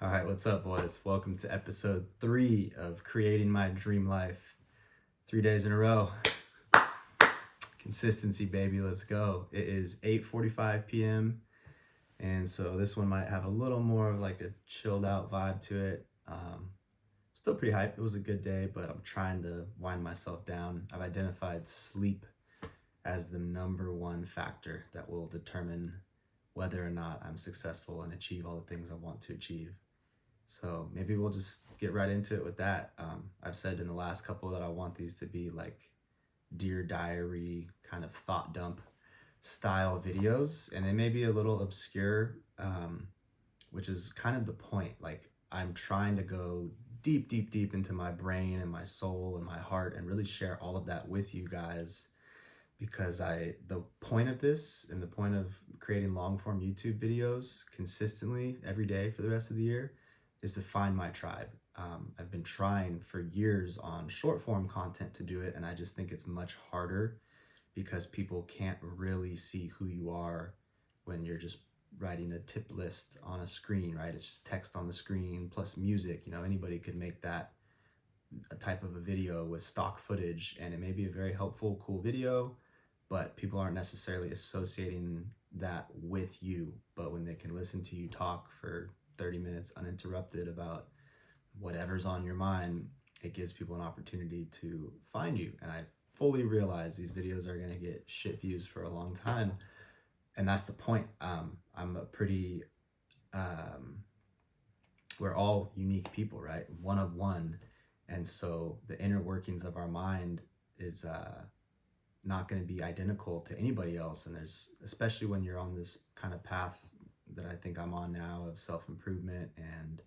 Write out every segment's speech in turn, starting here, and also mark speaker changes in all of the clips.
Speaker 1: All right, what's up, boys? Welcome to episode 3 of Creating My Dream Life. 3 days in a row. Consistency, baby. Let's go. It is 8:45 p.m. And so this one might have a little more of like a chilled out vibe to it. Still pretty hype. It was a good day, but I'm trying to wind myself down. I've identified sleep as the number one factor that will determine whether or not I'm successful and achieve all the things I want to achieve. So maybe we'll just get right into it with that. I've said in the last couple that I want these to be like Dear Diary kind of thought dump style videos, and they may be a little obscure, which is kind of the point. Like, I'm trying to go deep into my brain and my soul and my heart and really share all of that with you guys, because the point of this and the point of creating long form YouTube videos consistently every day for the rest of the year is to find my tribe. I've been trying for years on short form content to do it, and I just think it's much harder because people can't really see who you are when you're just writing a tip list on a screen, right? It's just text on the screen plus music. Anybody could make that a type of a video with stock footage, and it may be a very helpful, cool video, but people aren't necessarily associating that with you. But when they can listen to you talk for 30 minutes uninterrupted about whatever's on your mind, it gives people an opportunity to find you. And I fully realize these videos are going to get shit views for a long time, and that's the point. I'm a pretty we're all unique people, right? One of one. And so the inner workings of our mind is not going to be identical to anybody else. And there's, especially when you're on this kind of path that I think I'm on now of self-improvement and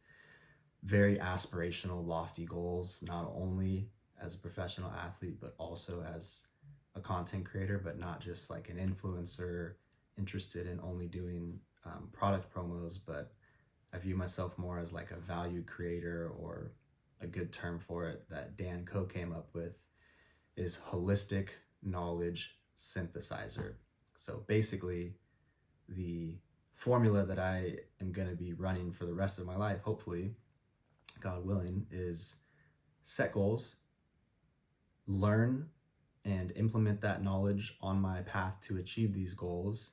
Speaker 1: very aspirational, lofty goals, not only as a professional athlete, but also as a content creator, but not just like an influencer interested in only doing product promos, but I view myself more as like a value creator, or a good term for it that Dan Koch came up with is holistic knowledge synthesizer. So basically, the formula that I am going to be running for the rest of my life, hopefully, God willing, is set goals, learn and implement that knowledge on my path to achieve these goals,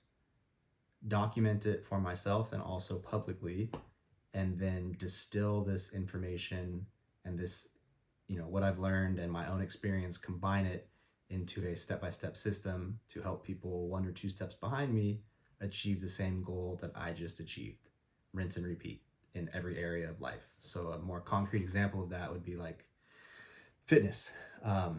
Speaker 1: document it for myself and also publicly, and then distill this information and this, what I've learned and my own experience, combine it into a step-by-step system to help people 1 or 2 steps behind me achieve the same goal that I just achieved. Rinse and repeat in every area of life. So a more concrete example of that would be like fitness. I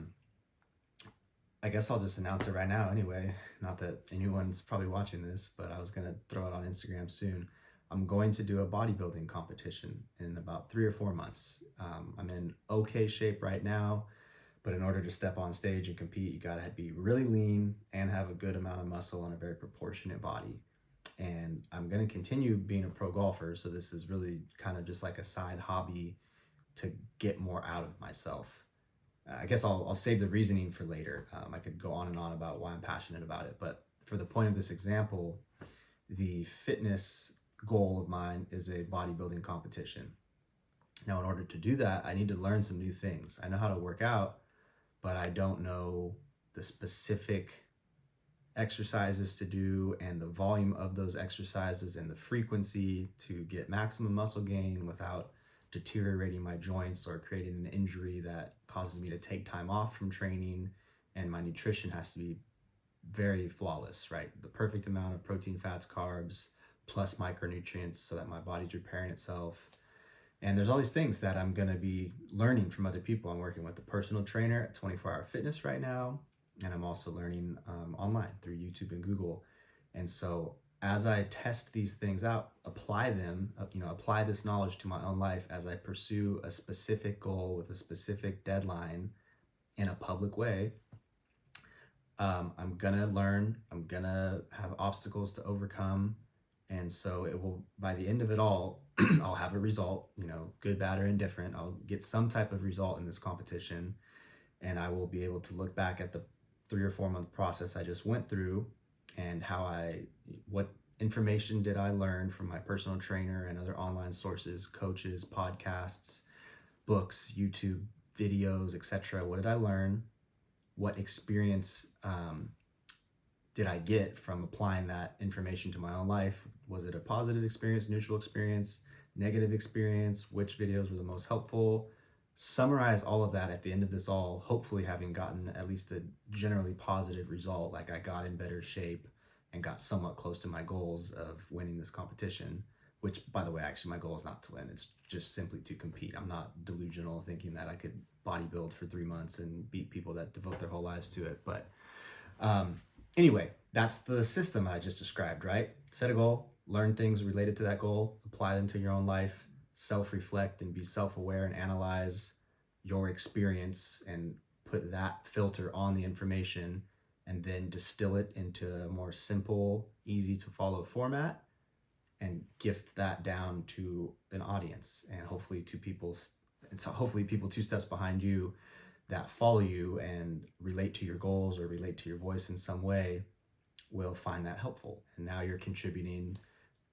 Speaker 1: guess I'll just announce it right now anyway. Not that anyone's probably watching this, but I was going to throw it on Instagram soon. I'm going to do a bodybuilding competition in about 3 or 4 months. I'm in okay shape right now, but in order to step on stage and compete, you gotta be really lean and have a good amount of muscle and a very proportionate body. And I'm gonna continue being a pro golfer, so this is really kind of just like a side hobby to get more out of myself. I guess I'll save the reasoning for later. I could go on and on about why I'm passionate about it, but for the point of this example, the fitness goal of mine is a bodybuilding competition. Now, in order to do that, I need to learn some new things. I know how to work out, but I don't know the specific exercises to do and the volume of those exercises and the frequency to get maximum muscle gain without deteriorating my joints or creating an injury that causes me to take time off from training. And my nutrition has to be very flawless, right? The perfect amount of protein, fats, carbs, plus micronutrients so that my body's repairing itself. And there's all these things that I'm going to be learning from other people. I'm working with a personal trainer at 24 Hour Fitness right now, and I'm also learning online through YouTube and Google. And so as I test these things out, apply this knowledge to my own life as I pursue a specific goal with a specific deadline in a public way, I'm gonna learn, I'm gonna have obstacles to overcome. And so it will, by the end of it all, I'll have a result, good, bad, or indifferent. I'll get some type of result in this competition, and I will be able to look back at the 3 or 4 month process I just went through and what information did I learn from my personal trainer and other online sources, coaches, podcasts, books, YouTube videos, etc.? What did I learn? What experience did I get from applying that information to my own life? Was it a positive experience, neutral experience, negative experience? Which videos were the most helpful? Summarize all of that at the end of this all, hopefully having gotten at least a generally positive result, like I got in better shape and got somewhat close to my goals of winning this competition, which, by the way, actually my goal is not to win. It's just simply to compete. I'm not delusional thinking that I could bodybuild for 3 months and beat people that devote their whole lives to it. But anyway, that's the system I just described, right? Set a goal, learn things related to that goal, apply them to your own life, self-reflect and be self-aware and analyze your experience and put that filter on the information, and then distill it into a more simple, easy to follow format and gift that down to an audience, and hopefully people 2 steps behind you that follow you and relate to your goals or relate to your voice in some way will find that helpful. And now you're contributing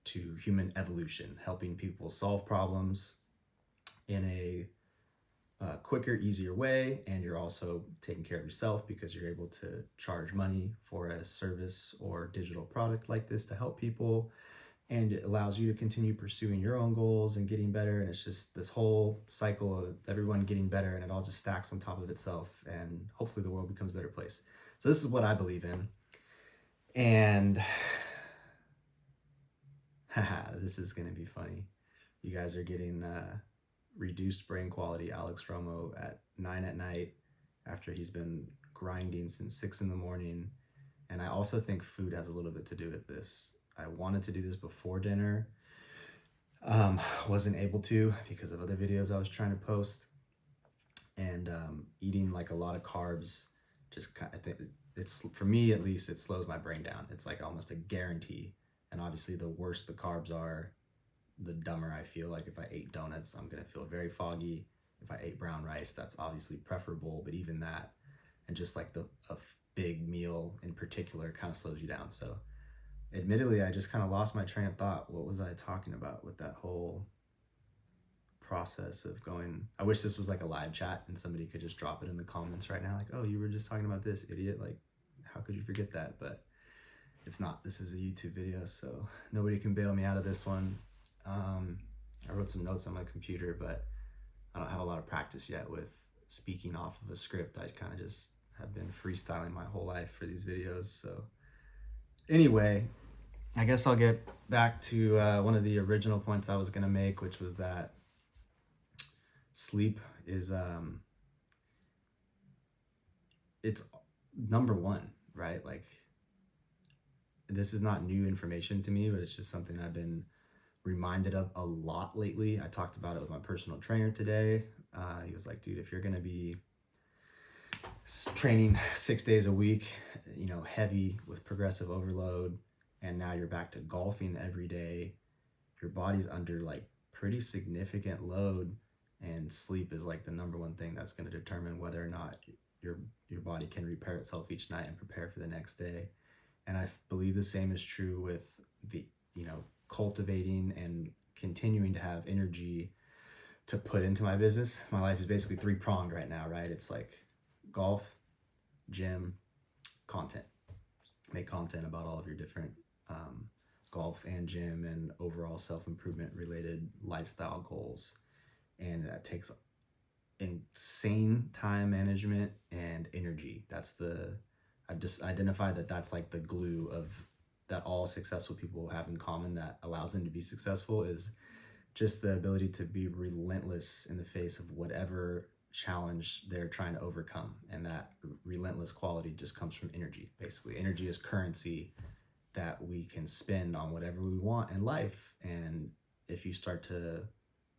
Speaker 1: to human evolution, helping people solve problems in a quicker, easier way. And you're also taking care of yourself because you're able to charge money for a service or digital product like this to help people. And it allows you to continue pursuing your own goals and getting better. And it's just this whole cycle of everyone getting better, and it all just stacks on top of itself. And hopefully the world becomes a better place. So this is what I believe in. And this is going to be funny. You guys are getting reduced brain quality Alex Romo at 9 at night after he's been grinding since 6 in the morning. And I also think food has a little bit to do with this. I wanted to do this before dinner. Wasn't able to because of other videos I was trying to post. And eating like a lot of carbs just I think it's, for me at least, it slows my brain down. It's like almost a guarantee. And obviously the worse the carbs are, the dumber I feel. Like if I ate donuts, I'm gonna feel very foggy. If I ate brown rice, that's obviously preferable, but even that, and just like a big meal in particular kind of slows you down. So admittedly, I just kind of lost my train of thought. What was I talking about with that whole process of going? I wish this was like a live chat and somebody could just drop it in the comments right now. Like, oh, you were just talking about this, idiot. Like, how could you forget that? But it's not. This is a YouTube video, so nobody can bail me out of this one. I wrote some notes on my computer, but I don't have a lot of practice yet with speaking off of a script. I kind of just have been freestyling my whole life for these videos. So anyway, I guess I'll get back to one of the original points I was going to make, which was that sleep is it's number one, right? Like, this is not new information to me, but it's just something I've been reminded of a lot lately. I talked about it with my personal trainer today. He was like, dude, if you're going to be training 6 days a week, you know, heavy with progressive overload, and now you're back to golfing every day, your body's under like pretty significant load, and sleep is like the number one thing that's going to determine whether or not your body can repair itself each night and prepare for the next day. And I believe the same is true with the, you know, cultivating and continuing to have energy to put into my business. My life is basically 3-pronged right now, right? It's like golf, gym, content. Make content about all of your different golf and gym and overall self-improvement related lifestyle goals. And that takes insane time management and energy. I've just identified that that's like the glue of that all successful people have in common that allows them to be successful, is just the ability to be relentless in the face of whatever challenge they're trying to overcome. And that relentless quality just comes from energy. Basically, energy is currency that we can spend on whatever we want in life. And if you start to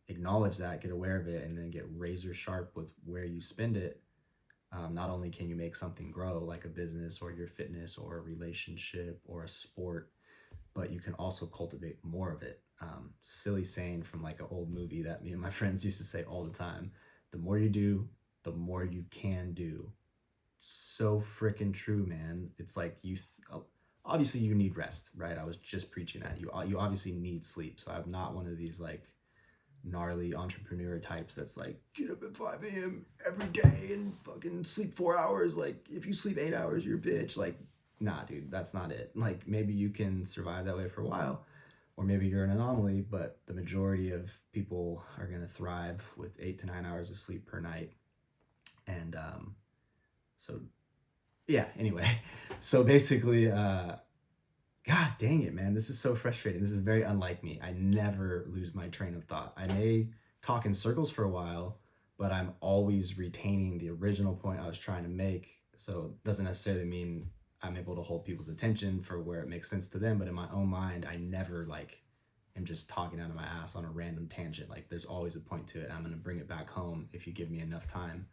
Speaker 1: acknowledge that, get aware of it, and then get razor sharp with where you spend it, not only can you make something grow like a business or your fitness or a relationship or a sport, but you can also cultivate more of it. Silly saying from like an old movie that me and my friends used to say all the time: the more you do, the more you can do. So freaking true, man. It's like obviously you need rest, right? I was just preaching that. You obviously need sleep. So I'm not one of these like gnarly entrepreneur types that's like, get up at 5 a.m. every day and fucking sleep 4 hours. Like, if you sleep 8 hours, you're a bitch. Like, nah, dude, that's not it. Like, maybe you can survive that way for a while, or maybe you're an anomaly, but the majority of people are going to thrive with 8 to 9 hours of sleep per night. And so, yeah, anyway. So basically, God dang it, man. This is so frustrating. This is very unlike me. I never lose my train of thought. I may talk in circles for a while, but I'm always retaining the original point I was trying to make. So it doesn't necessarily mean I'm able to hold people's attention for where it makes sense to them, but in my own mind, I never like am just talking out of my ass on a random tangent. Like, there's always a point to it. I'm going to bring it back home if you give me enough time.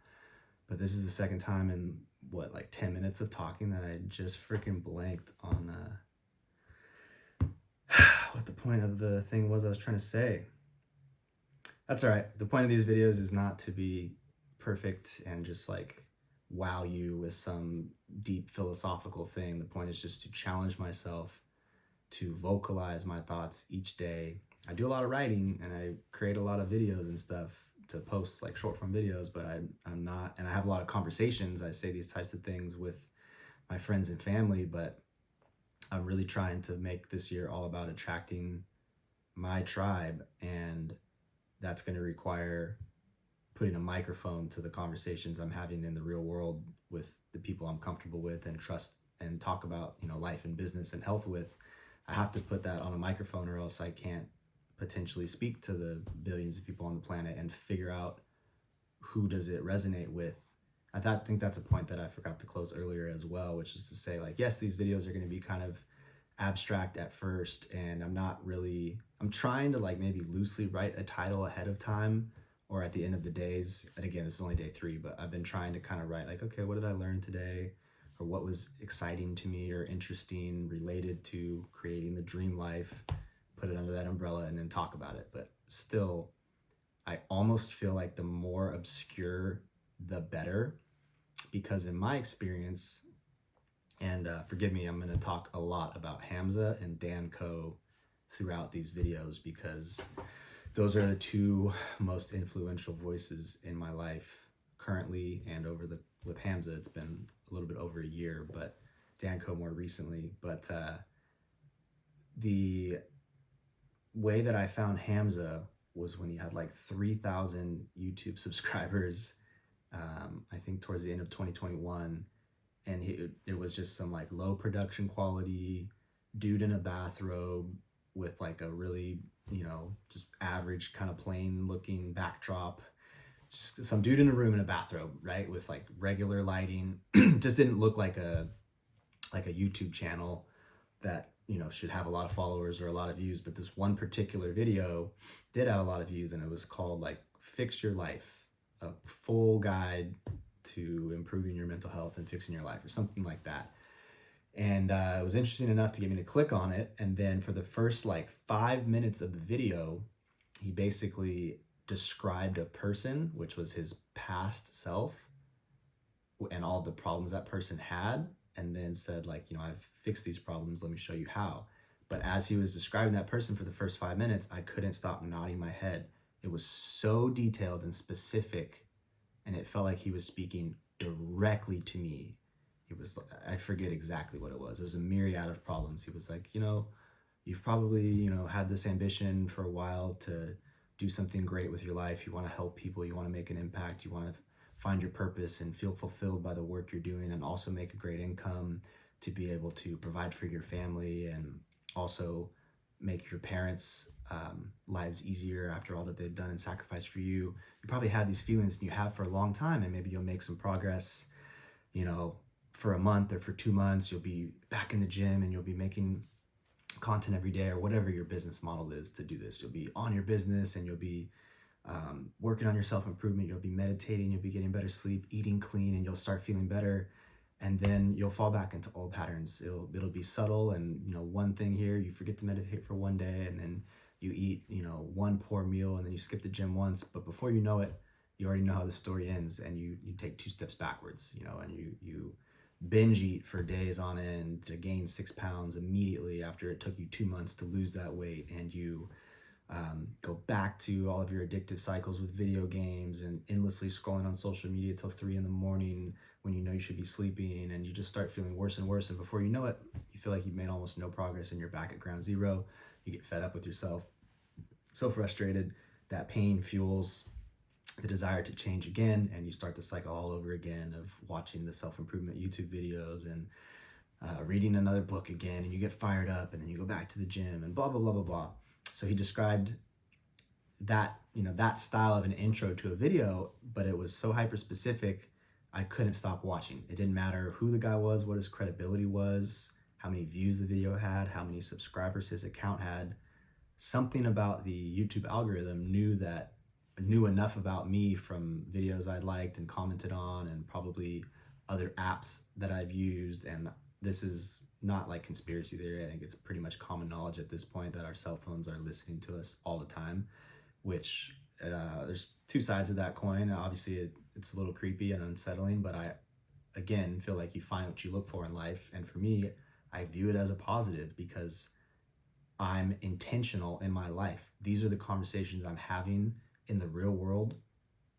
Speaker 1: But this is the second time in like 10 minutes of talking that I just freaking blanked on what the point of the thing was I was trying to say. That's all right. The point of these videos is not to be perfect and just like wow you with some deep philosophical thing. The point is just to challenge myself to vocalize my thoughts each day. I do a lot of writing and I create a lot of videos and stuff to post, like short form videos, but I'm not, and I have a lot of conversations. I say these types of things with my friends and family, but I'm really trying to make this year all about attracting my tribe, and that's going to require putting a microphone to the conversations I'm having in the real world with the people I'm comfortable with and trust and talk about, life and business and health with. I have to put that on a microphone, or else I can't potentially speak to the billions of people on the planet and figure out who does it resonate with. I think that's a point that I forgot to close earlier as well, which is to say, like, yes, these videos are going to be kind of abstract at first, and I'm trying to like maybe loosely write a title ahead of time or at the end of the days. And again, this is only day 3, but I've been trying to kind of write like, okay, what did I learn today? Or what was exciting to me or interesting related to creating the dream life, put it under that umbrella and then talk about it. But still, I almost feel like the more obscure, the better, because in my experience, and forgive me, I'm going to talk a lot about Hamza and Dan Coe throughout these videos, because those are the 2 most influential voices in my life currently, and with Hamza, it's been a little bit over a year, but Dan Coe more recently. But the way that I found Hamza was when he had like 3,000 YouTube subscribers, I think towards the end of 2021. And it was just some like low production quality dude in a bathrobe with like a really, just average kind of plain looking backdrop. Just some dude in a room in a bathrobe, right? With like regular lighting. Just didn't look like a YouTube channel that, should have a lot of followers or a lot of views. But this one particular video did have a lot of views, and it was called like Fix Your Life, a full guide to improving your mental health and fixing your life, or something like that. And it was interesting enough to get me to click on it. And then for the first like 5 minutes of the video, he basically described a person, which was his past self, and all the problems that person had, and then said like, I've fixed these problems, let me show you how. But as he was describing that person for the first 5 minutes, I couldn't stop nodding my head. It was so detailed and specific, and it felt like he was speaking directly to me. I forget exactly what it was. It was a myriad of problems. He was like, you've probably, had this ambition for a while to do something great with your life. You want to help people, you want to make an impact, you want to find your purpose and feel fulfilled by the work you're doing, and also make a great income to be able to provide for your family, and also make your parents' lives easier after all that they've done and sacrificed for you. You probably have these feelings, and you have for a long time, and maybe you'll make some progress, for a month or for 2 months. You'll be back in the gym and you'll be making content every day, or whatever your business model is to do this. You'll be on your business, and you'll be working on your self-improvement. You'll be meditating, you'll be getting better sleep, eating clean, and you'll start feeling better. And then you'll fall back into old patterns. It'll be subtle, and one thing here, you forget to meditate for one day, and then you eat one poor meal, and then you skip the gym once. But before you know it, you already know how the story ends, and you take 2 steps backwards, and you binge eat for days on end to gain 6 pounds immediately after it took you 2 months to lose that weight, and you go back to all of your addictive cycles with video games and endlessly scrolling on social media till 3 in the morning when you know you should be sleeping, and you just start feeling worse and worse. And before you know it, you feel like you've made almost no progress and you're back at ground zero. You get fed up with yourself, so frustrated. That pain fuels the desire to change again, and you start the cycle all over again of watching the self-improvement YouTube videos and reading another book again, and you get fired up, and then you go back to the gym and blah blah blah blah blah. So he described that, that style of an intro to a video, but it was so hyper specific, I couldn't stop watching. It didn't matter who the guy was, what his credibility was, how many views the video had, how many subscribers his account had. Something about the YouTube algorithm knew enough about me from videos I'd liked and commented on, and probably other apps that I've used. And this is not like conspiracy theory. I think it's pretty much common knowledge at this point that our cell phones are listening to us all the time, which there's two sides of that coin. Obviously, it's a little creepy and unsettling, but I, again, feel like you find what you look for in life. And for me, I view it as a positive because I'm intentional in my life. These are the conversations I'm having in the real world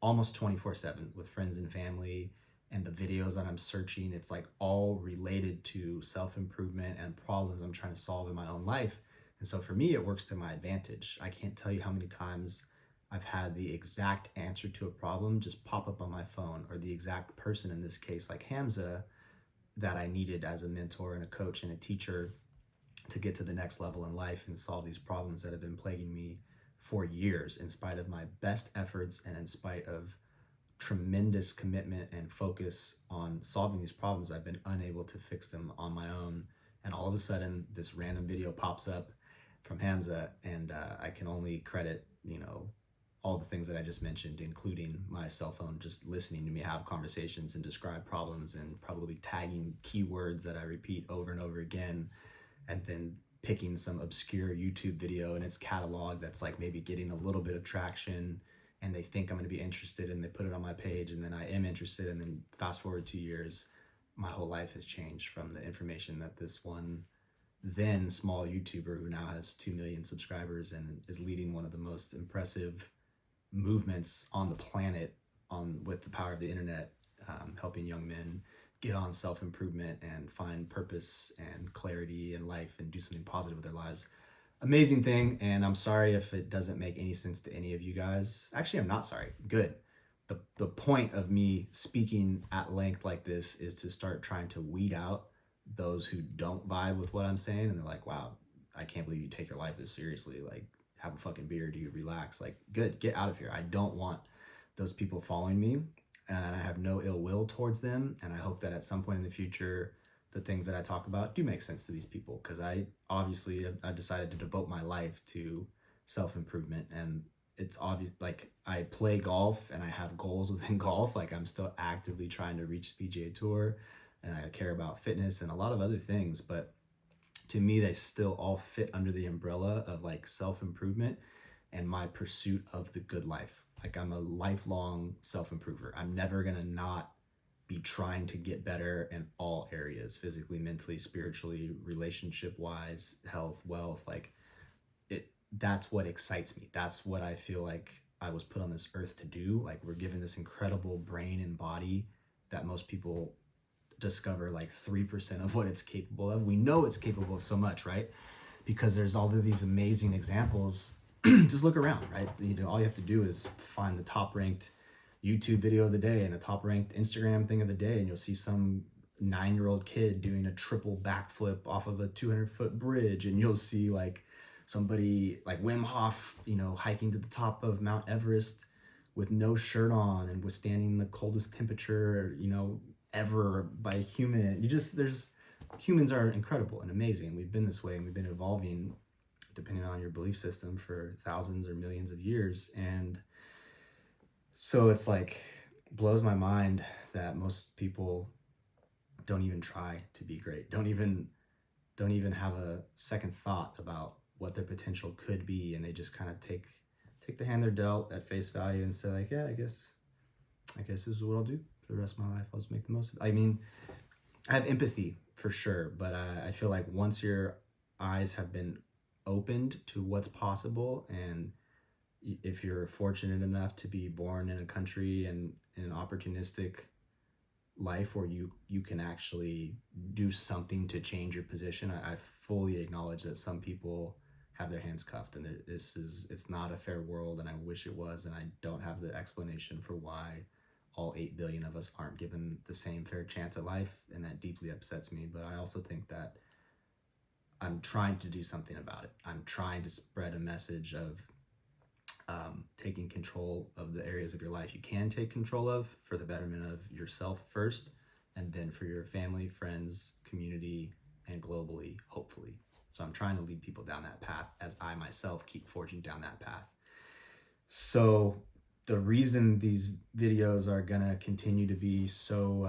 Speaker 1: almost 24/7 with friends and family, and the videos that I'm searching, it's like all related to self-improvement and problems I'm trying to solve in my own life. And so for me, it works to my advantage. I can't tell you how many times I've had the exact answer to a problem just pop up on my phone, or the exact person, in this case, like Hamza, that I needed as a mentor and a coach and a teacher to get to the next level in life and solve these problems that have been plaguing me for years, in spite of my best efforts and in spite of tremendous commitment and focus on solving these problems. I've been unable to fix them on my own. And all of a sudden, this random video pops up from Hamza, and I can only credit, all the things that I just mentioned, including my cell phone just listening to me have conversations and describe problems, and probably tagging keywords that I repeat over and over again, and then picking some obscure YouTube video in its catalog that's like maybe getting a little bit of traction, and they think I'm going to be interested, and they put it on my page, and then I am interested, and then fast forward 2 years, my whole life has changed from the information that this one then small YouTuber, who now has 2 million subscribers and is leading one of the most impressive movements on the planet with the power of the internet, helping young men get on self-improvement and find purpose and clarity in life and do something positive with their lives. Amazing thing. And I'm sorry if it doesn't make any sense to any of you guys. Actually, I'm not sorry. Good. The point of me speaking at length like this is to start trying to weed out those who don't vibe with what I'm saying, and they're like, wow, I can't believe you take your life this seriously. Like, have a fucking beer, do you relax? Like, good, get out of here. I don't want those people following me, and I have no ill will towards them. And I hope that at some point in the future, the things that I talk about do make sense to these people, because I've decided to devote my life to self-improvement. And it's obvious, like, I play golf and I have goals within golf. Like, I'm still actively trying to reach the PGA Tour, and I care about fitness and a lot of other things, but to me, they still all fit under the umbrella of like self-improvement and my pursuit of the good life. Like, I'm a lifelong self-improver. I'm never gonna not be trying to get better in all areas, physically, mentally, spiritually, relationship-wise, health, wealth. Like, that's what excites me. That's what I feel like I was put on this earth to do. Like, we're given this incredible brain and body that most people discover like 3% of what it's capable of. We know it's capable of so much, right? Because there's all of these amazing examples. Just look around, right? All you have to do is find the top ranked YouTube video of the day and the top ranked Instagram thing of the day, and you'll see some 9-year-old kid doing a triple backflip off of a 200-foot bridge, and you'll see like somebody like Wim Hof, hiking to the top of Mount Everest with no shirt on and withstanding the coldest temperature, ever by a human. Humans are incredible and amazing. We've been this way, and we've been evolving, depending on your belief system, for thousands or millions of years. And so it's like, blows my mind that most people don't even try to be great, don't even have a second thought about what their potential could be, and they just kind of take the hand they're dealt at face value and say like, yeah, I guess this is what I'll do for the rest of my life. I'll just make the most of it. I mean, I have empathy for sure, but I feel like once your eyes have been opened to what's possible, and if you're fortunate enough to be born in a country and in an opportunistic life where you can actually do something to change your position, I fully acknowledge that some people have their hands cuffed, and it's not a fair world, and I wish it was, and I don't have the explanation for why all 8 billion of us aren't given the same fair chance at life, and that deeply upsets me. But I also think that I'm trying to do something about it. I'm trying to spread a message of taking control of the areas of your life you can take control of for the betterment of yourself first, and then for your family, friends, community, and globally, hopefully. So I'm trying to lead people down that path as I myself keep forging down that path. So the reason these videos are gonna continue to be so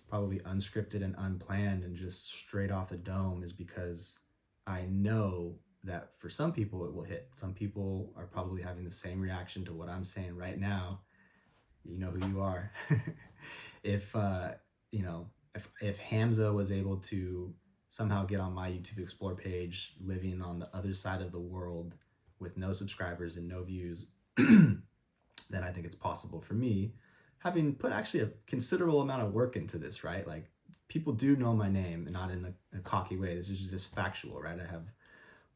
Speaker 1: probably unscripted and unplanned and just straight off the dome is because I know that for some people it will hit. Some people are probably having the same reaction to what I'm saying right now. You know who you are. If you know, if Hamza was able to somehow get on my YouTube Explore page, living on the other side of the world with no subscribers and no views, then I think it's possible for me, having put actually a considerable amount of work into this, right? Like, people do know my name, and not in a cocky way. This is just factual, right? I have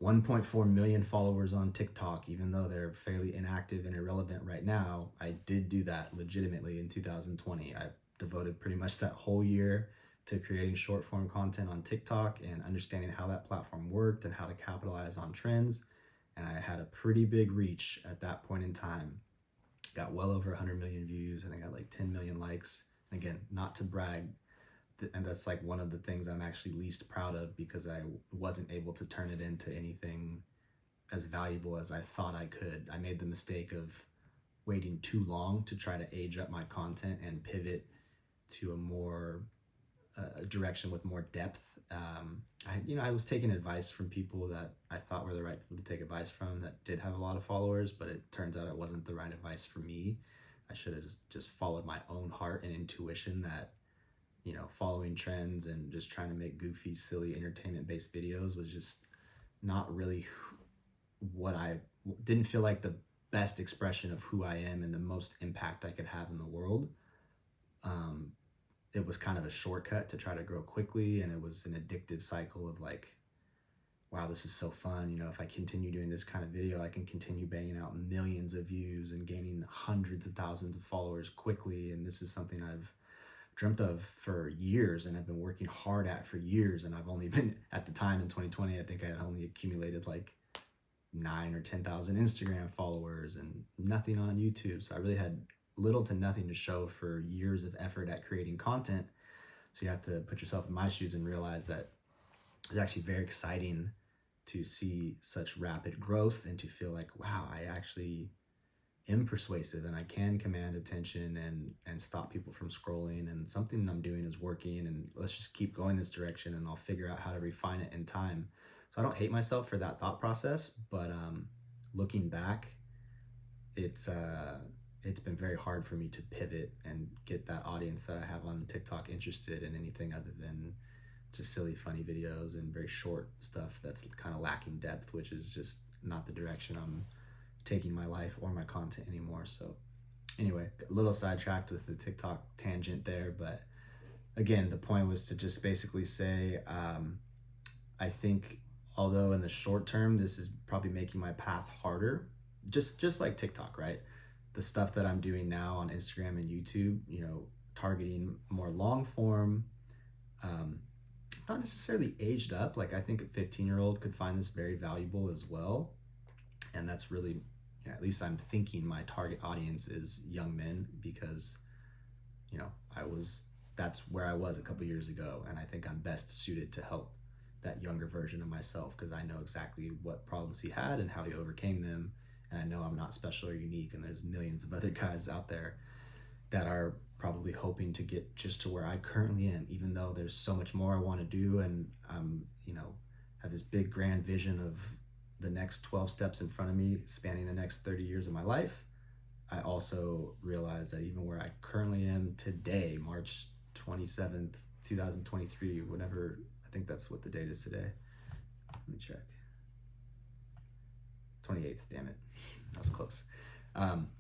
Speaker 1: 1.4 million followers on TikTok, even though they're fairly inactive and irrelevant right now. I did do that legitimately in 2020. I devoted pretty much that whole year to creating short form content on TikTok and understanding how that platform worked and how to capitalize on trends. And I had a pretty big reach at that point in time. Got well over 100 million views, and I got like 10 million likes. And again, not to brag, and that's like one of the things I'm actually least proud of, because I wasn't able to turn it into anything as valuable as I thought I could. I made the mistake of waiting too long to try to age up my content and pivot to a more direction with more depth. I was taking advice from people that I thought were the right people to take advice from, that did have a lot of followers, but it turns out it wasn't the right advice for me. I should have just followed my own heart and intuition that, following trends and just trying to make goofy, silly, entertainment-based videos was just not really what I didn't feel like the best expression of who I am and the most impact I could have in the world. It was kind of a shortcut to try to grow quickly, and it was an addictive cycle of like, wow, this is so fun. If I continue doing this kind of video, I can continue banging out millions of views and gaining hundreds of thousands of followers quickly. And this is something I've dreamt of for years, and I've been working hard at for years. And I've only been, at the time in 2020, I think I had only accumulated like 9 or 10,000 Instagram followers and nothing on YouTube. So I really had little to nothing to show for years of effort at creating content. So you have to put yourself in my shoes and realize that it's actually very exciting to see such rapid growth and to feel like, wow, I actually am persuasive and I can command attention and stop people from scrolling, and something I'm doing is working, and let's just keep going this direction and I'll figure out how to refine it in time. So I don't hate myself for that thought process, but looking back, it's been very hard for me to pivot and get that audience that I have on TikTok interested in anything other than just silly, funny videos and very short stuff that's kind of lacking depth, which is just not the direction I'm taking my life or my content anymore. So anyway, a little sidetracked with the TikTok tangent there, but again, the point was to just basically say, I think although in the short term, this is probably making my path harder, just like TikTok, right? The stuff that I'm doing now on Instagram and YouTube, targeting more long form, not necessarily aged up. Like, I think a 15-year-old could find this very valuable as well. And that's really, at least I'm thinking my target audience is young men, because, that's where I was a couple years ago. And I think I'm best suited to help that younger version of myself, because I know exactly what problems he had and how he overcame them. And I know I'm not special or unique, and there's millions of other guys out there that are probably hoping to get just to where I currently am, even though there's so much more I want to do. And I'm, have this big grand vision of the next 12 steps in front of me spanning the next 30 years of my life. I also realize that even where I currently am today, March 27th, 2023, whenever, I think that's what the date is today. Let me check. 28th, damn it. That was close.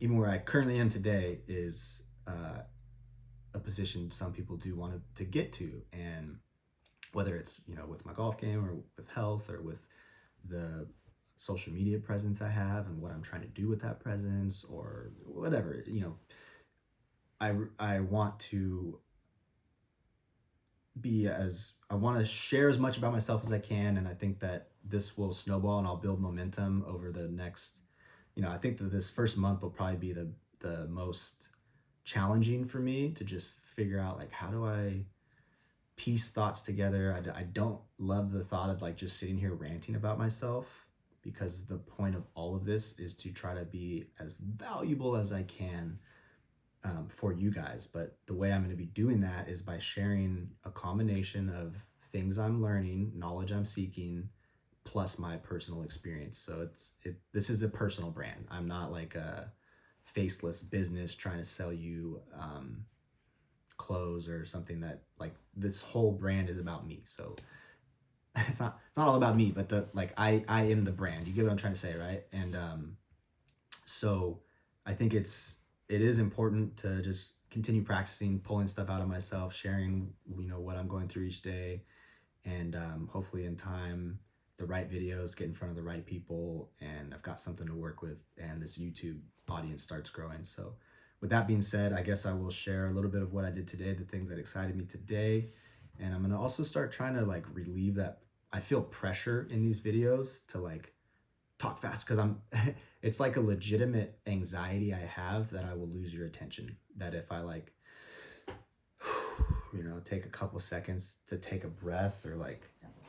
Speaker 1: Even where I currently am today is a position some people do want to get to. And whether it's, with my golf game or with health or with the social media presence I have and what I'm trying to do with that presence or whatever, I want to I want to share as much about myself as I can. And I think that this will snowball and I'll build momentum over the next, I think that this first month will probably be the most challenging for me to just figure out, like, how do I piece thoughts together. I don't love the thought of like just sitting here ranting about myself, because the point of all of this is to try to be as valuable as I can for you guys. But the way I'm going to be doing that is by sharing a combination of things I'm learning, knowledge I'm seeking, plus my personal experience. So this is a personal brand. I'm not like a faceless business trying to sell you clothes or something. That, like, this whole brand is about me. So it's not all about me, but I am the brand. You get what I'm trying to say, right? And so I think it is important to just continue practicing, pulling stuff out of myself, sharing what I'm going through each day, and hopefully in time the right videos get in front of the right people, and I've got something to work with, and this YouTube audience starts growing. So with that being said, I guess I will share a little bit of what I did today, the things that excited me today. And I'm going to also start trying to like relieve that. I feel pressure in these videos to like talk fast, because it's like a legitimate anxiety I have that I will lose your attention. That if I like, take a couple seconds to take a breath or like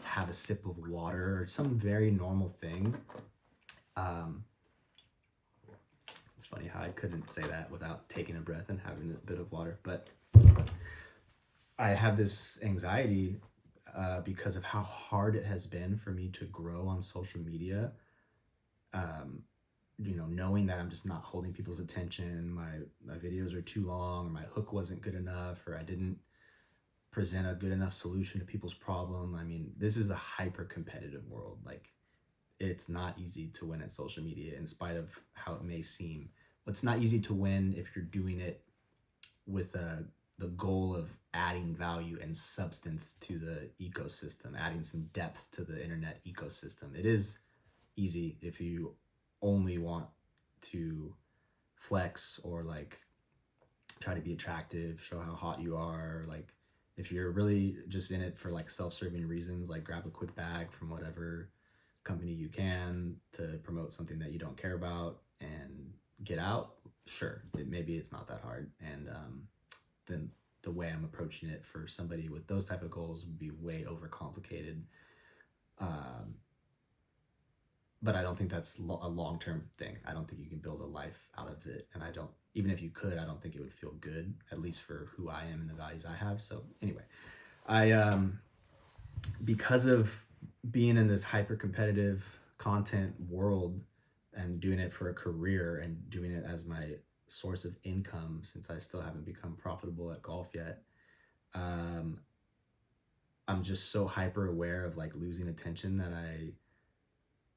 Speaker 1: have a sip of water or some very normal thing. It's funny how I couldn't say that without taking a breath and having a bit of water, but I have this anxiety because of how hard it has been for me to grow on social media. Knowing that I'm just not holding people's attention, my videos are too long, or my hook wasn't good enough, or I didn't present a good enough solution to people's problem. I mean, this is a hyper competitive world. Like, it's not easy to win at social media, in spite of how it may seem. It's not easy to win if you're doing it with the goal of adding value and substance to the ecosystem, adding some depth to the internet ecosystem. It is easy if you only want to flex or like try to be attractive, show how hot you are. Like, if you're really just in it for like self-serving reasons, like grab a quick bag from whatever company you can to promote something that you don't care about and get out, sure, maybe it's not that hard. And then the way I'm approaching it for somebody with those type of goals would be way overcomplicated. But I don't think that's a long-term thing. I don't think you can build a life out of it. And even if you could, I don't think it would feel good, at least for who I am and the values I have. So anyway, because of being in this hyper-competitive content world and doing it for a career and doing it as my source of income, since I still haven't become profitable at golf yet, I'm just so hyper aware of like losing attention that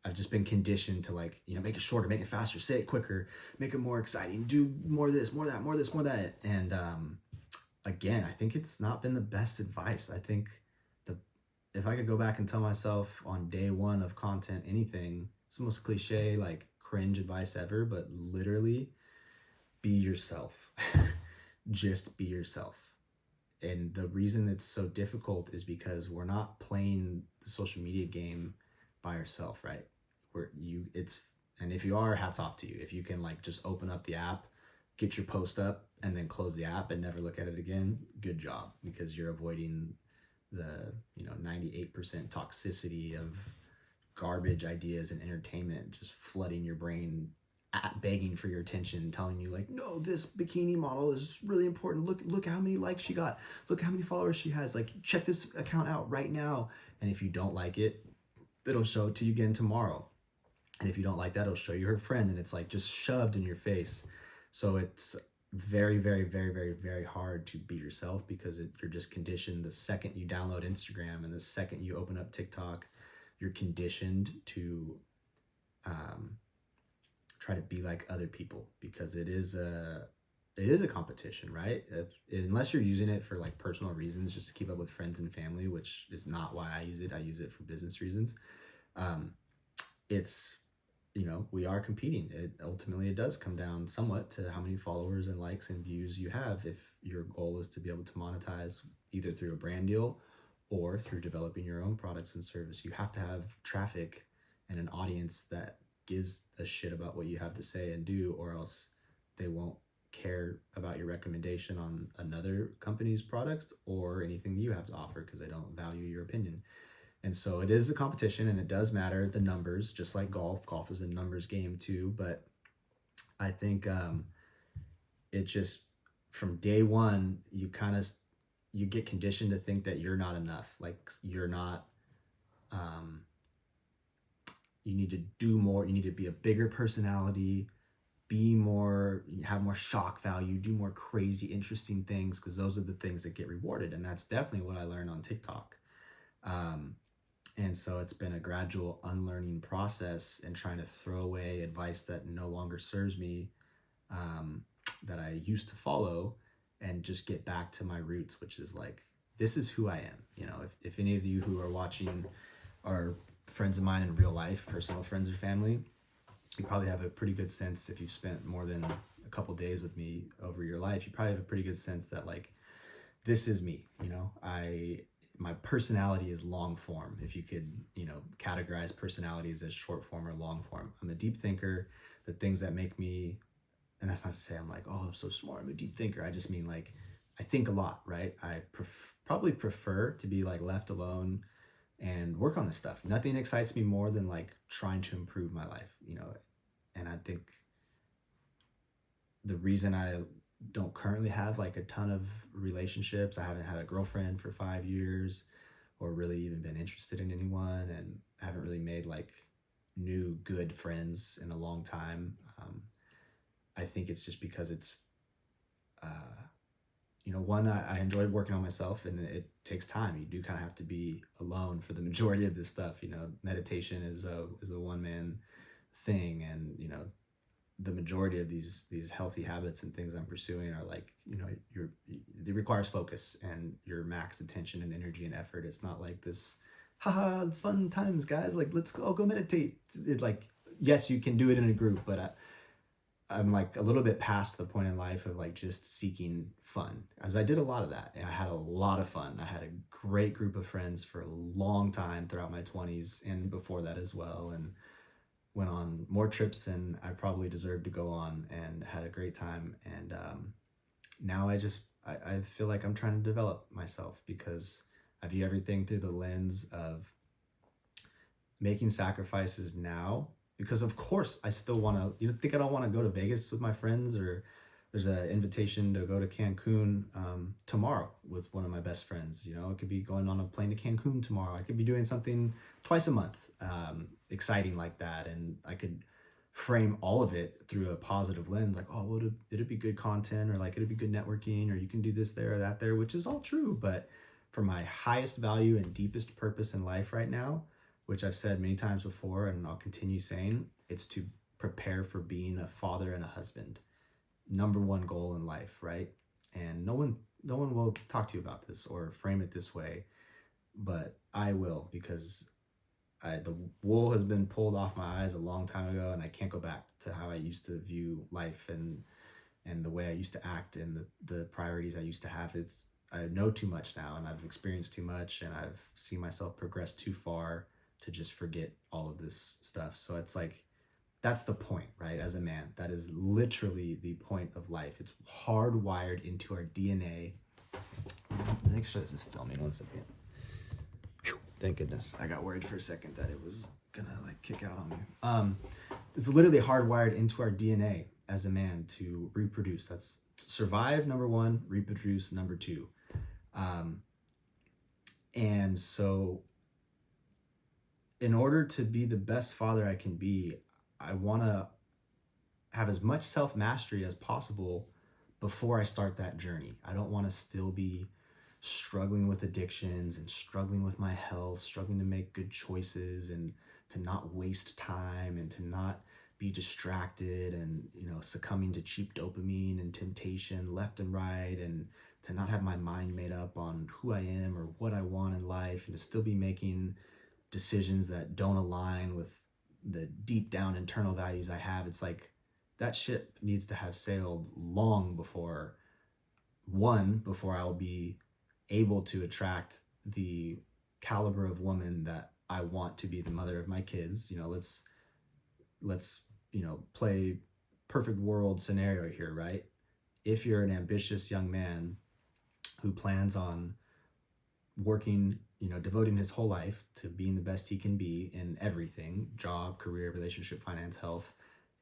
Speaker 1: I've just been conditioned to like, make it shorter, make it faster, say it quicker, make it more exciting, do more of this, more of that, more of this, more of that. And again, I think it's not been the best advice. I think if I could go back and tell myself on day one of content anything, it's the most cliche, like cringe advice ever, but literally be yourself. Just be yourself. And the reason it's so difficult is because we're not playing the social media game by yourself, right? And if you are, hats off to you. If you can like just open up the app, get your post up, and then close the app and never look at it again, good job, because you're avoiding the 98% toxicity of garbage ideas and entertainment just flooding your brain, begging for your attention, telling you like, no, this bikini model is really important, look how many likes she got, look how many followers she has, like check this account out right now. And if you don't like it, it'll show it to you again tomorrow. And if you don't like that, it'll show you her friend, and it's like just shoved in your face. So very, very, very, very, very hard to be yourself because you're just conditioned. The second you download Instagram and the second you open up TikTok, you're conditioned to um, try to be like other people because it is a competition, right? Unless you're using it for like personal reasons, just to keep up with friends and family, which is not why I use it. I use it for business reasons. Um, it's we are competing. It does come down somewhat to how many followers and likes and views you have. If your goal is to be able to monetize either through a brand deal or through developing your own products and service, you have to have traffic and an audience that gives a shit about what you have to say and do, or else they won't care about your recommendation on another company's product or anything you have to offer because they don't value your opinion. And so it is a competition, and it does matter the numbers, just like golf. Golf is a numbers game too. But I think it just, from day one, you get conditioned to think that you're not enough. Like you're not. Um, you need to do more. You need to be a bigger personality, be more, have more shock value, do more crazy, interesting things, because those are the things that get rewarded. And that's definitely what I learned on TikTok. Um, And so it's been a gradual unlearning process and trying to throw away advice that no longer serves me, that I used to follow, and just get back to my roots, which is like, this is who I am. If any of you who are watching are friends of mine in real life, personal friends or family, you probably have a pretty good sense, if you've spent more than a couple days with me over your life, you probably have a pretty good sense that like, this is me. My personality is long form. If you could, categorize personalities as short form or long form. I'm a deep thinker. The things that make me, and that's not to say I'm like, oh, I'm so smart, I'm a deep thinker. I just mean like, I think a lot, right? I probably prefer to be like left alone and work on this stuff. Nothing excites me more than like trying to improve my life, and I think the reason I don't currently have like a ton of relationships, I haven't had a girlfriend for 5 years or really even been interested in anyone, and I haven't really made like new good friends in a long time. I think it's just because it's, one, I enjoy working on myself, and it takes time. You do kind of have to be alone for the majority of this stuff. Meditation is a one man thing, and the majority of these healthy habits and things I'm pursuing are like, it requires focus and your max attention and energy and effort. It's not like this, haha, it's fun times, guys. Like, let's go meditate. Like, yes, you can do it in a group, but I'm like a little bit past the point in life of like just seeking fun, as I did a lot of that. And I had a lot of fun. I had a great group of friends for a long time throughout my 20s and before that as well. And went on more trips than I probably deserved to go on, and had a great time. And now I feel like I'm trying to develop myself, because I view everything through the lens of making sacrifices now, because of course I still want to, think I don't want to go to Vegas with my friends, or there's an invitation to go to Cancun tomorrow with one of my best friends. It could be going on a plane to Cancun tomorrow. I could be doing something twice a month, exciting like that. And I could frame all of it through a positive lens, like, oh, well, it'd be good content, or like it'd be good networking, or you can do this there or that there, which is all true. But for my highest value and deepest purpose in life right now, which I've said many times before and I'll continue saying, it's to prepare for being a father and a husband. Number one goal in life, right? And no one will talk to you about this or frame it this way, but I will, because the wool has been pulled off my eyes a long time ago, and I can't go back to how I used to view life and the way I used to act and the priorities I used to have. I know too much now, and I've experienced too much, and I've seen myself progress too far to just forget all of this stuff. So it's like, that's the point, right? As a man, that is literally the point of life. It's hardwired into our DNA. Make sure this is filming 1 second. Whew, thank goodness. I got worried for a second that it was gonna like kick out on me. It's literally hardwired into our DNA as a man to reproduce. That's survive, number one, reproduce, number two. And so in order to be the best father I can be, I want to have as much self-mastery as possible before I start that journey. I don't want to still be struggling with addictions and struggling with my health, struggling to make good choices and to not waste time and to not be distracted and, succumbing to cheap dopamine and temptation left and right, and to not have my mind made up on who I am or what I want in life, and to still be making decisions that don't align with the deep down internal values I have. It's like that ship needs to have sailed long before I'll be able to attract the caliber of woman that I want to be the mother of my kids. Let's play perfect world scenario here, right? If you're an ambitious young man who plans on working, devoting his whole life to being the best he can be in everything, job, career, relationship, finance, health,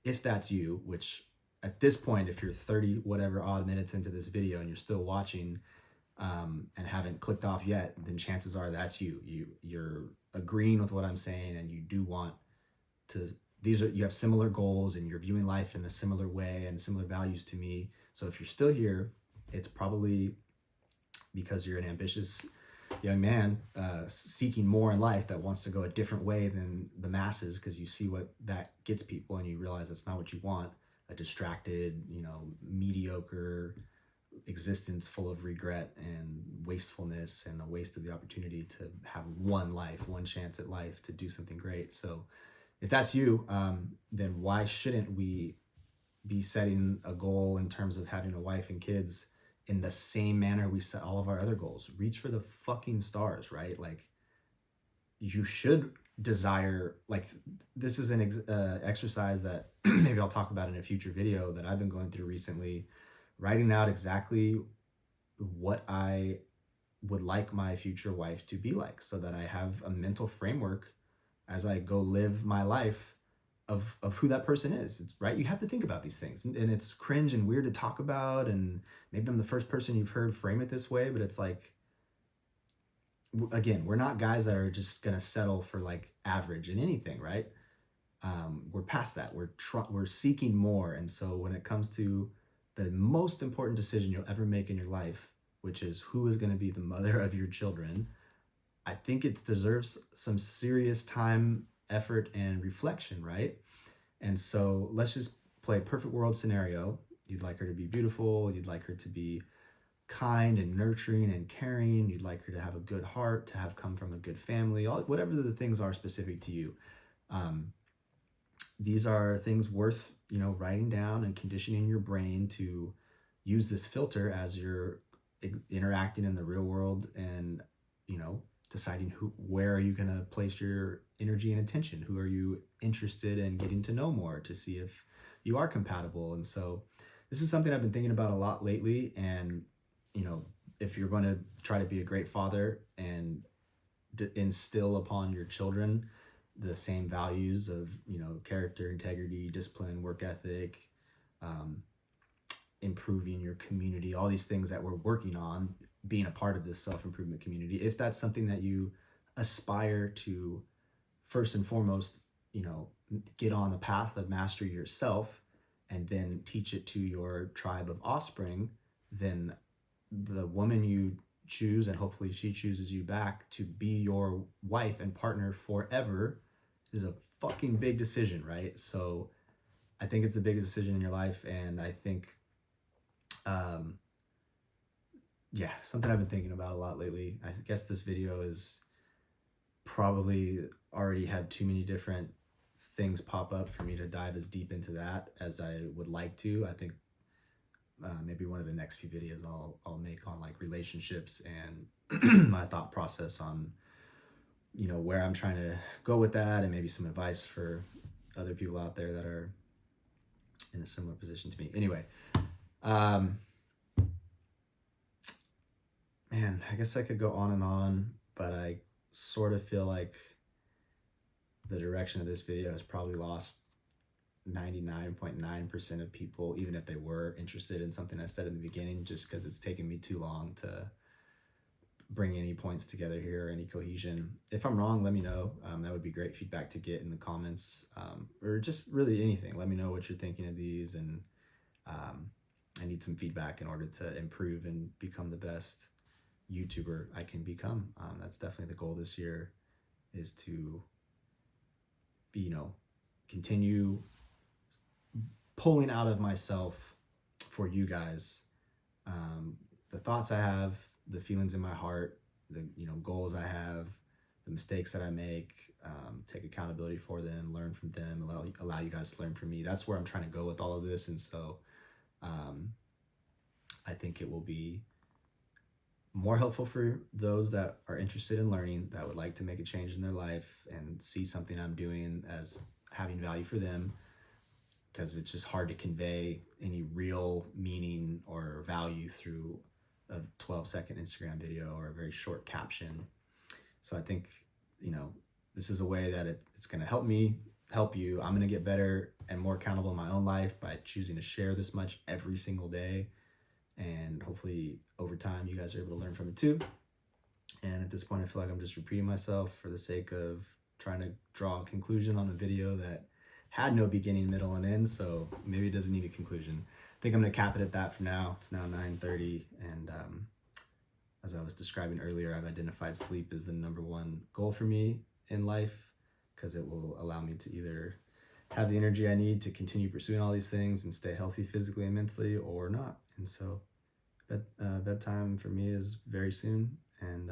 Speaker 1: if that's you, which at this point, if you're 30 whatever odd minutes into this video and you're still watching, and haven't clicked off yet, then chances are that's you. You're agreeing with what I'm saying, and you do want to. You have similar goals, and you're viewing life in a similar way and similar values to me. So if you're still here, it's probably because you're an ambitious young man seeking more in life that wants to go a different way than the masses, because you see what that gets people, and you realize that's not what you want. A distracted, mediocre existence full of regret and wastefulness, and a waste of the opportunity to have one chance at life to do something great. So if that's you, then why shouldn't we be setting a goal in terms of having a wife and kids in the same manner we set all of our other goals? Reach for the fucking stars, right? Like, you should desire, like, this is an exercise that maybe I'll talk about in a future video that I've been going through recently, writing out exactly what I would like my future wife to be like, so that I have a mental framework as I go live my life of who that person is. It's, right? You have to think about these things, and it's cringe and weird to talk about, and maybe I'm the first person you've heard frame it this way, but it's like, again, we're not guys that are just gonna settle for like average in anything, right? We're past that. We're seeking more. And so when it comes to the most important decision you'll ever make in your life, which is who is going to be the mother of your children, I think it deserves some serious time, effort, and reflection, right? And so let's just play a perfect world scenario. You'd like her to be beautiful. You'd like her to be kind and nurturing and caring. You'd like her to have a good heart, to have come from a good family, whatever the things are specific to you. These are things worth, writing down and conditioning your brain to use this filter as you're interacting in the real world, and, deciding where are you going to place your energy and attention? Who are you interested in getting to know more, to see if you are compatible? And so this is something I've been thinking about a lot lately. And, if you're going to try to be a great father and instill upon your children the same values of, character, integrity, discipline, work ethic, improving your community, all these things that we're working on, being a part of this self-improvement community, if that's something that you aspire to, first and foremost, get on the path of mastery yourself, and then teach it to your tribe of offspring, then the woman you choose, and hopefully she chooses you back to be your wife and partner forever, is a fucking big decision, right? So I think it's the biggest decision in your life. And I think, something I've been thinking about a lot lately. I guess this video is probably already had too many different things pop up for me to dive as deep into that as I would like to. I think maybe one of the next few videos I'll make on like relationships and my thought process on, where I'm trying to go with that, and maybe some advice for other people out there that are in a similar position to me. Anyway, man, I guess I could go on and on, but I sort of feel like the direction of this video has probably lost 99.9% of people, even if they were interested in something I said in the beginning, just because it's taken me too long to bring any points together here, or any cohesion. If I'm wrong, let me know. That would be great feedback to get in the comments, or just really anything. Let me know what you're thinking of these, and I need some feedback in order to improve and become the best YouTuber I can become. That's definitely the goal this year, is to be, continue pulling out of myself for you guys, the thoughts I have, the feelings in my heart, the goals I have, the mistakes that I make, take accountability for them, learn from them, allow you guys to learn from me. That's where I'm trying to go with all of this. And so I think it will be more helpful for those that are interested in learning, that would like to make a change in their life and see something I'm doing as having value for them, because it's just hard to convey any real meaning or value through a 12-second Instagram video or a very short caption. So I think, this is a way that it's going to help me, help you. I'm going to get better and more accountable in my own life by choosing to share this much every single day. And hopefully over time, you guys are able to learn from it too. And at this point, I feel like I'm just repeating myself for the sake of trying to draw a conclusion on a video that had no beginning, middle, and end. So maybe it doesn't need a conclusion. I think I'm going to cap it at that for now. It's now 9:30. And as I was describing earlier, I've identified sleep as the number one goal for me in life, because it will allow me to either have the energy I need to continue pursuing all these things and stay healthy physically and mentally, or not. And so bedtime for me is very soon. And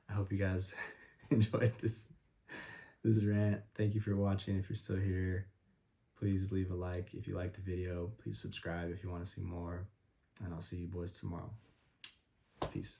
Speaker 1: I hope you guys enjoyed this rant. Thank you for watching. If you're still here, please leave a like. If you like the video, please subscribe if you want to see more. And I'll see you boys tomorrow. Peace.